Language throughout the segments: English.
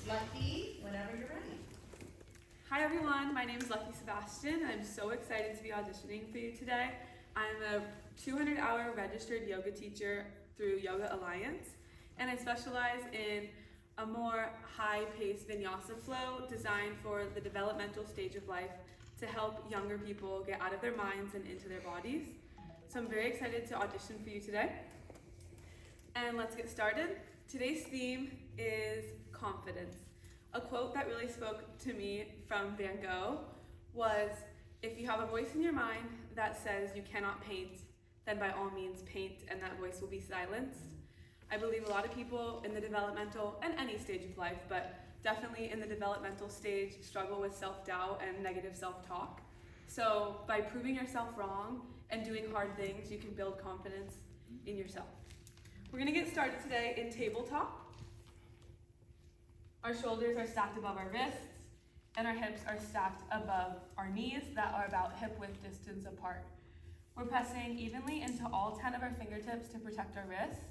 Lucky, whenever you're ready. Hi everyone, my name is Lucky Sebastian. I'm so excited to be auditioning for you today. I'm a 200-hour registered yoga teacher through Yoga Alliance, and I specialize in a more high-paced vinyasa flow designed for the developmental stage of life to help younger people get out of their minds and into their bodies. So I'm very excited to audition for you today. And let's get started. Today's theme is confidence. A quote that really spoke to me from Van Gogh was, "If you have a voice in your mind that says you cannot paint, then by all means paint, and that voice will be silenced." I believe a lot of people in the developmental and any stage of life, but definitely in the developmental stage, struggle with self-doubt and negative self-talk. So by proving yourself wrong and doing hard things, you can build confidence in yourself. We're gonna get started today in tabletop. Our shoulders are stacked above our wrists, and our hips are stacked above our knees that are about hip-width distance apart. We're pressing evenly into all 10 of our fingertips to protect our wrists,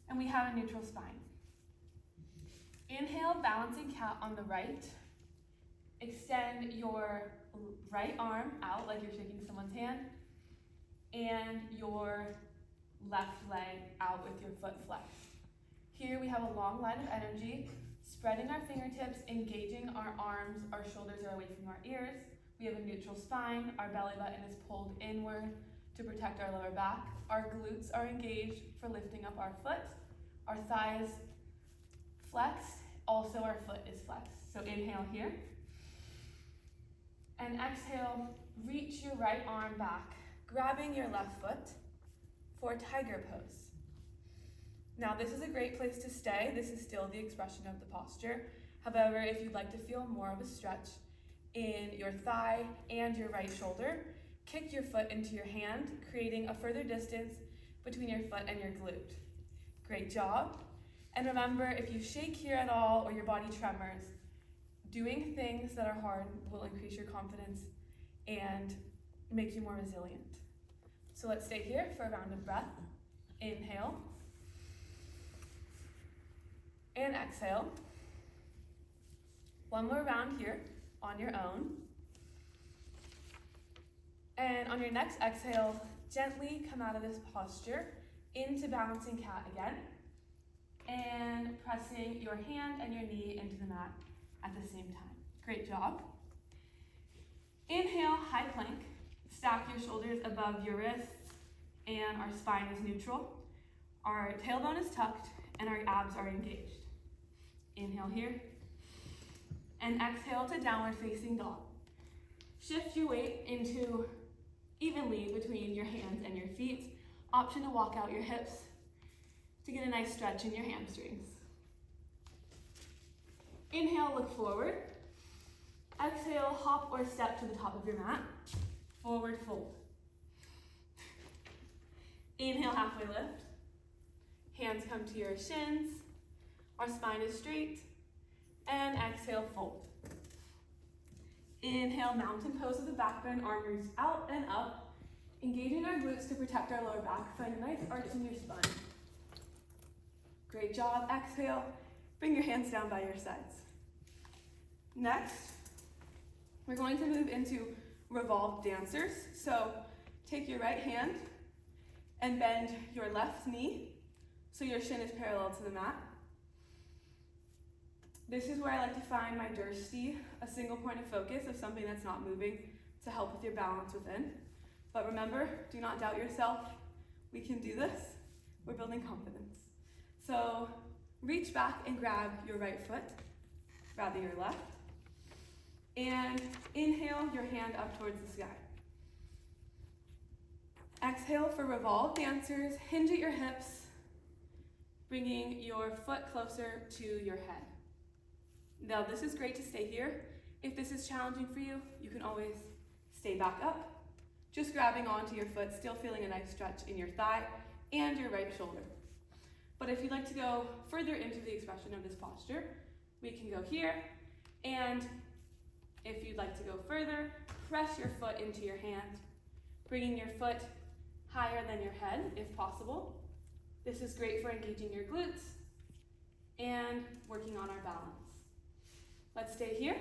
and we have a neutral spine. Inhale, balancing cat on the right. Extend your right arm out like you're shaking someone's hand, and your left leg out with your foot flexed. Here we have a long line of energy, spreading our fingertips, engaging our arms, our shoulders are away from our ears. We have a neutral spine, our belly button is pulled inward to protect our lower back. Our glutes are engaged for lifting up our foot. Our thighs flexed, also our foot is flexed. So inhale here. And exhale, reach your right arm back, grabbing your left foot for tiger pose. Now this is a great place to stay. This is still the expression of the posture. However, if you'd like to feel more of a stretch in your thigh and your right shoulder, kick your foot into your hand, creating a further distance between your foot and your glute. Great job. And remember, if you shake here at all or your body tremors, doing things that are hard will increase your confidence and make you more resilient. So let's stay here for a round of breath. Inhale. And exhale. One more round here on your own. And on your next exhale, gently come out of this posture into balancing cat again. And pressing your hand and your knee into the mat at the same time. Great job. Inhale, high plank. Stack your shoulders above your wrists and our spine is neutral. Our tailbone is tucked and our abs are engaged. Inhale here. And exhale to downward facing dog. Shift your weight into evenly between your hands and your feet. Option to walk out your hips to get a nice stretch in your hamstrings. Inhale, look forward. Exhale, hop or step to the top of your mat. Forward fold. Inhale, halfway lift. Hands come to your shins. Our spine is straight. And exhale, fold. Inhale, mountain pose with the back bend, arm roots out and up. Engaging our glutes to protect our lower back. Find a nice arch in your spine. Great job. Exhale, bring your hands down by your sides. Next, we're going to move into revolved dancers. So take your right hand and bend your left knee so your shin is parallel to the mat. This is where I like to find my drishti, a single point of focus of something that's not moving to help with your balance within. But remember, do not doubt yourself. We can do this. We're building confidence. So reach back and grab your right foot, rather your left. And inhale your hand up towards the sky. Exhale for revolved dancers. Hinge at your hips, bringing your foot closer to your head. Now this is great to stay here. If this is challenging for you, you can always stay back up, just grabbing onto your foot, still feeling a nice stretch in your thigh and your right shoulder. But if you'd like to go further into the expression of this posture, we can go here, and if you'd like to go further, press your foot into your hand, bringing your foot higher than your head if possible. This is great for engaging your glutes and working on our balance. Let's stay here.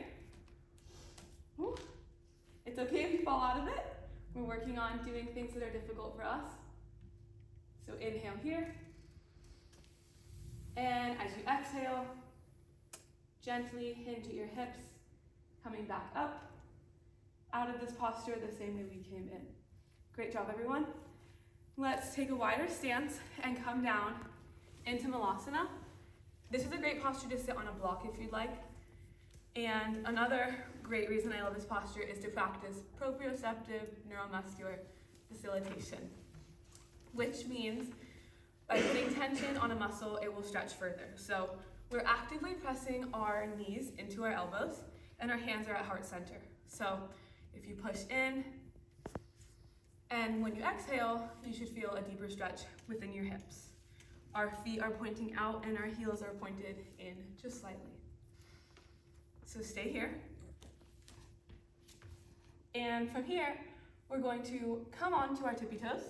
Whew. It's okay if you fall out of it. We're working on doing things that are difficult for us. So inhale here. And as you exhale, gently hinge at your hips, coming back up, out of this posture the same way we came in. Great job, everyone. Let's take a wider stance and come down into Malasana. This is a great posture to sit on a block if you'd like. And another great reason I love this posture is to practice proprioceptive neuromuscular facilitation, which means by putting tension on a muscle, it will stretch further. So we're actively pressing our knees into our elbows and our hands are at heart center. So if you push in, and when you exhale, you should feel a deeper stretch within your hips. Our feet are pointing out and our heels are pointed in just slightly. So stay here. And from here, we're going to come onto our tippy toes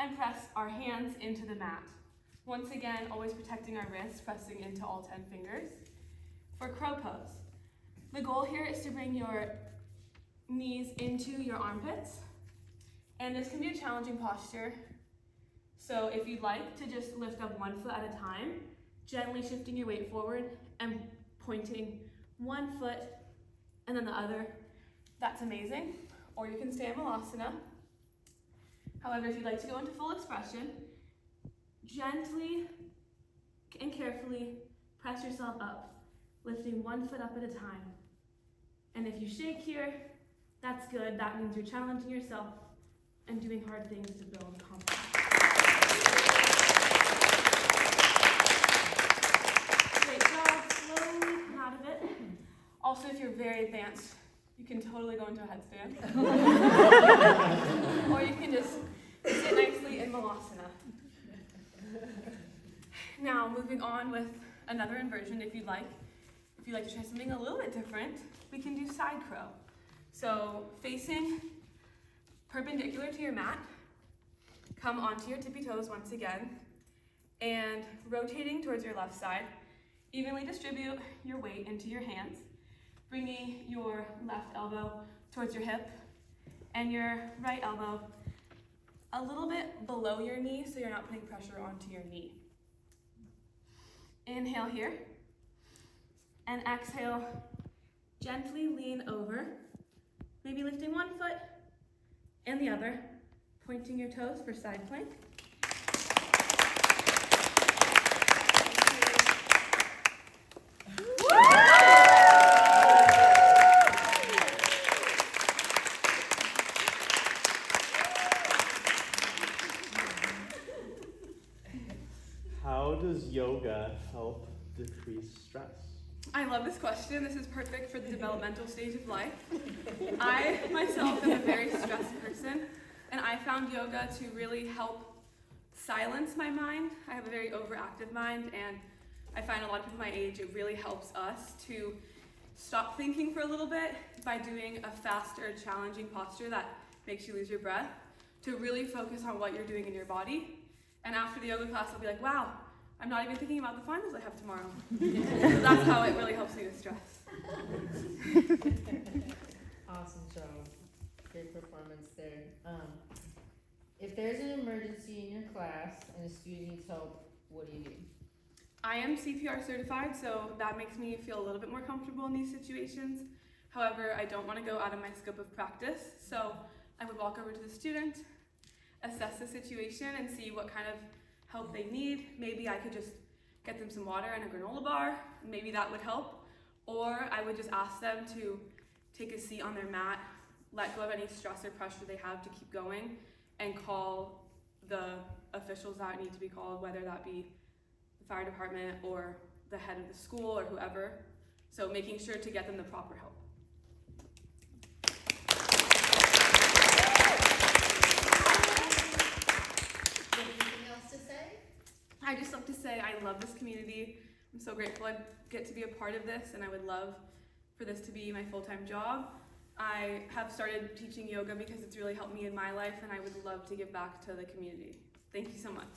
and press our hands into the mat. Once again, always protecting our wrists, pressing into all 10 fingers. For crow pose, the goal here is to bring your knees into your armpits. And this can be a challenging posture. So if you'd like to just lift up one foot at a time, gently shifting your weight forward and pointing one foot and then the other, that's amazing. Or you can stay in Malasana. However, if you'd like to go into full expression, gently and carefully press yourself up, lifting one foot up at a time. And if you shake here, that's good. That means you're challenging yourself and doing hard things to build confidence. Great job. Slowly come out of it. Also, if you're very advanced, you can totally go into a headstand. Or you can just sit nicely in Malasana. Now, moving on with another inversion if you'd like. If you'd like to try something a little bit different, we can do side crow. So facing perpendicular to your mat, come onto your tippy toes once again, and rotating towards your left side, evenly distribute your weight into your hands, bringing your left elbow towards your hip, and your right elbow a little bit below your knee so you're not putting pressure onto your knee. Inhale here, and exhale, gently lean over, maybe lifting one foot and the other, pointing your toes for side plank. How does yoga help decrease stress? I love this question. This is perfect for the developmental stage of life. I myself am a very stressed person, and I found yoga to really help silence my mind. I have a very overactive mind, and I find a lot of people my age, it really helps us to stop thinking for a little bit by doing a faster, challenging posture that makes you lose your breath, to really focus on what you're doing in your body. And after the yoga class, I'll be like, wow, I'm not even thinking about the finals I have tomorrow. So that's how it really helps me with stress. Awesome job. Great performance there. If there's an emergency in your class and a student needs help, what do you do? I am CPR certified, so that makes me feel a little bit more comfortable in these situations. However, I don't want to go out of my scope of practice, so I would walk over to the student, assess the situation, and see what kind of help they need. Maybe I could just get them some water and a granola bar. Maybe that would help. Or I would just ask them to take a seat on their mat, let go of any stress or pressure they have to keep going, and call the officials that need to be called, whether that be the fire department or the head of the school or whoever. So making sure to get them the proper help. Anything else to say? I just love to say I love this community. I'm so grateful I get to be a part of this, and I would love for this to be my full-time job. I have started teaching yoga because it's really helped me in my life, and I would love to give back to the community. Thank you so much.